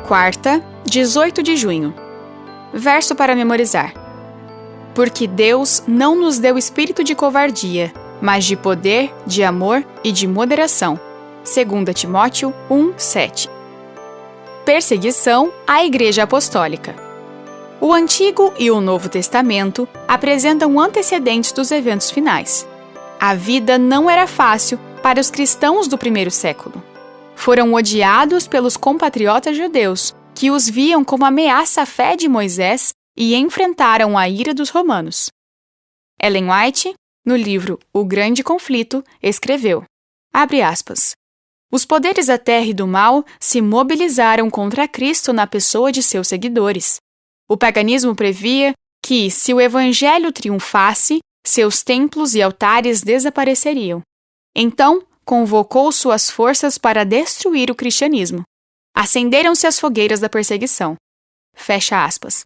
Quarta, 18 de junho. Verso para memorizar. Porque Deus não nos deu espírito de covardia, mas de poder, de amor e de moderação. 2 Timóteo 1:7. Perseguição à Igreja Apostólica. O Antigo e o Novo Testamento apresentam antecedentes dos eventos finais. A vida não era fácil para os cristãos do primeiro século. Foram odiados pelos compatriotas judeus, que os viam como ameaça à fé de Moisés e enfrentaram a ira dos romanos. Ellen White, no livro O Grande Conflito, escreveu, abre aspas, os poderes da terra e do mal se mobilizaram contra Cristo na pessoa de seus seguidores. O paganismo previa que, se o evangelho triunfasse, seus templos e altares desapareceriam. Então, convocou suas forças para destruir o cristianismo. Acenderam-se as fogueiras da perseguição. Fecha aspas.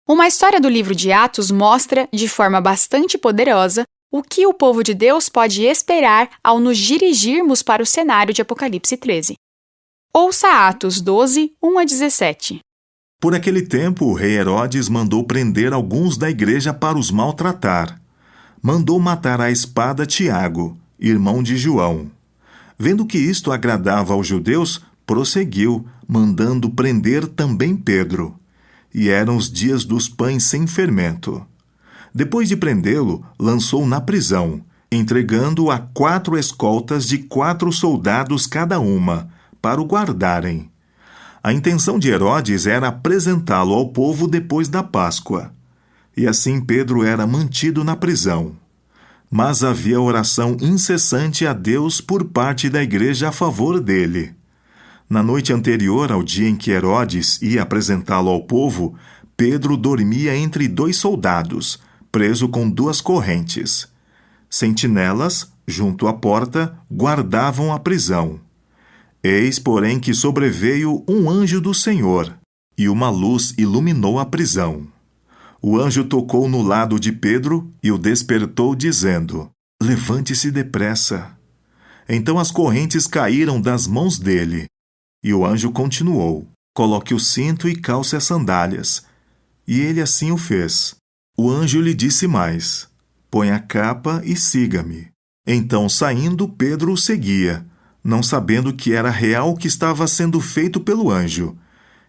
Uma história do livro de Atos mostra, de forma bastante poderosa, o que o povo de Deus pode esperar ao nos dirigirmos para o cenário de Apocalipse 13. Ouça Atos 12, 1-17. Por aquele tempo, o rei Herodes mandou prender alguns da igreja para os maltratar. Mandou matar à espada Tiago, irmão de João. Vendo que isto agradava aos judeus, prosseguiu, mandando prender também Pedro. E eram os dias dos pães sem fermento. Depois de prendê-lo, lançou na prisão, entregando-o a 4 escoltas de 4 soldados cada uma, para o guardarem. A intenção de Herodes era apresentá-lo ao povo depois da Páscoa. E assim Pedro era mantido na prisão. Mas havia oração incessante a Deus por parte da igreja a favor dele. Na noite anterior ao dia em que Herodes ia apresentá-lo ao povo, Pedro dormia entre 2 soldados, preso com 2 correntes. Sentinelas, junto à porta, guardavam a prisão. Eis, porém, que sobreveio um anjo do Senhor, e uma luz iluminou a prisão. O anjo tocou no lado de Pedro e o despertou, dizendo, levante-se depressa. Então as correntes caíram das mãos dele. E o anjo continuou, coloque o cinto e calce as sandálias. E ele assim o fez. O anjo lhe disse mais, põe a capa e siga-me. Então, saindo, Pedro o seguia, não sabendo que era real o que estava sendo feito pelo anjo.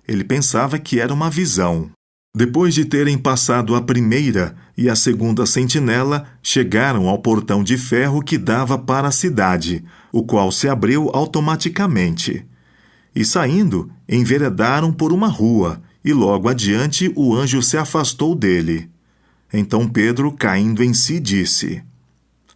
Ele pensava que era uma visão. Depois de terem passado a primeira e a segunda sentinela, chegaram ao portão de ferro que dava para a cidade, o qual se abriu automaticamente. E saindo, enveredaram por uma rua, e logo adiante o anjo se afastou dele. Então Pedro, caindo em si, disse,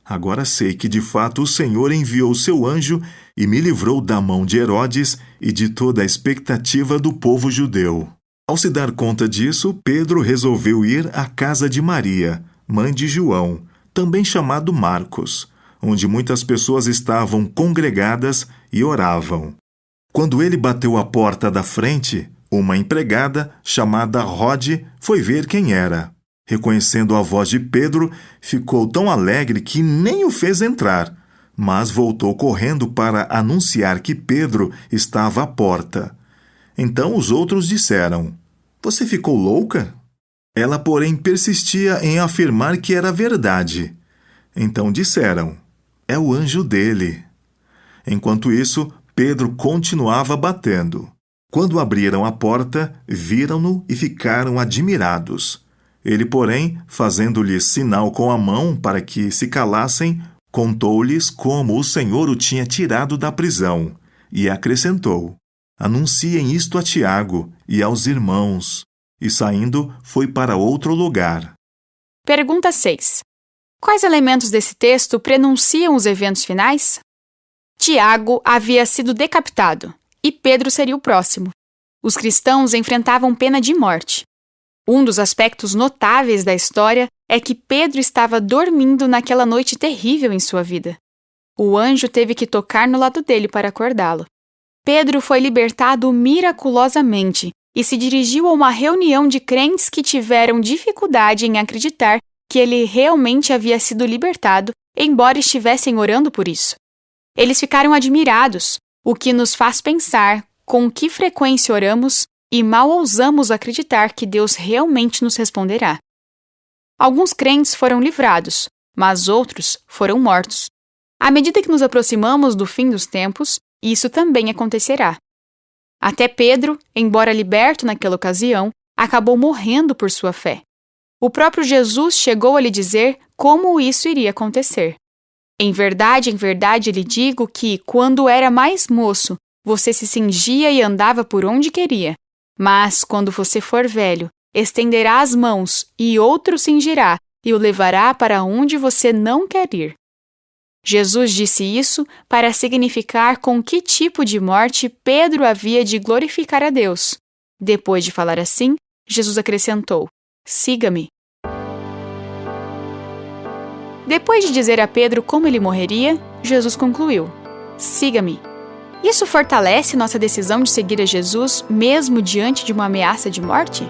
agora sei que de fato o Senhor enviou seu anjo e me livrou da mão de Herodes e de toda a expectativa do povo judeu. Ao se dar conta disso, Pedro resolveu ir à casa de Maria, mãe de João, também chamado Marcos, onde muitas pessoas estavam congregadas e oravam. Quando ele bateu à porta da frente, uma empregada, chamada Rode, foi ver quem era. Reconhecendo a voz de Pedro, ficou tão alegre que nem o fez entrar, mas voltou correndo para anunciar que Pedro estava à porta. Então os outros disseram, você ficou louca? Ela, porém, persistia em afirmar que era verdade. Então disseram, é o anjo dele. Enquanto isso, Pedro continuava batendo. Quando abriram a porta, viram-no e ficaram admirados. Ele, porém, fazendo-lhes sinal com a mão para que se calassem, contou-lhes como o Senhor o tinha tirado da prisão, e acrescentou, anunciem isto a Tiago e aos irmãos. E saindo, foi para outro lugar. Pergunta 6. Quais elementos desse texto prenunciam os eventos finais? Tiago havia sido decapitado, e Pedro seria o próximo. Os cristãos enfrentavam pena de morte. Um dos aspectos notáveis da história é que Pedro estava dormindo naquela noite terrível em sua vida. O anjo teve que tocar no lado dele para acordá-lo. Pedro foi libertado miraculosamente e se dirigiu a uma reunião de crentes que tiveram dificuldade em acreditar que ele realmente havia sido libertado, embora estivessem orando por isso. Eles ficaram admirados, o que nos faz pensar com que frequência oramos e mal ousamos acreditar que Deus realmente nos responderá. Alguns crentes foram livrados, mas outros foram mortos. À medida que nos aproximamos do fim dos tempos, isso também acontecerá. Até Pedro, embora liberto naquela ocasião, acabou morrendo por sua fé. O próprio Jesus chegou a lhe dizer como isso iria acontecer. Em verdade, lhe digo que, quando era mais moço, você se cingia e andava por onde queria. Mas, quando você for velho, estenderá as mãos e outro cingirá e o levará para onde você não quer ir. Jesus disse isso para significar com que tipo de morte Pedro havia de glorificar a Deus. Depois de falar assim, Jesus acrescentou: "Siga-me." Depois de dizer a Pedro como ele morreria, Jesus concluiu: "Siga-me." Isso fortalece nossa decisão de seguir a Jesus mesmo diante de uma ameaça de morte?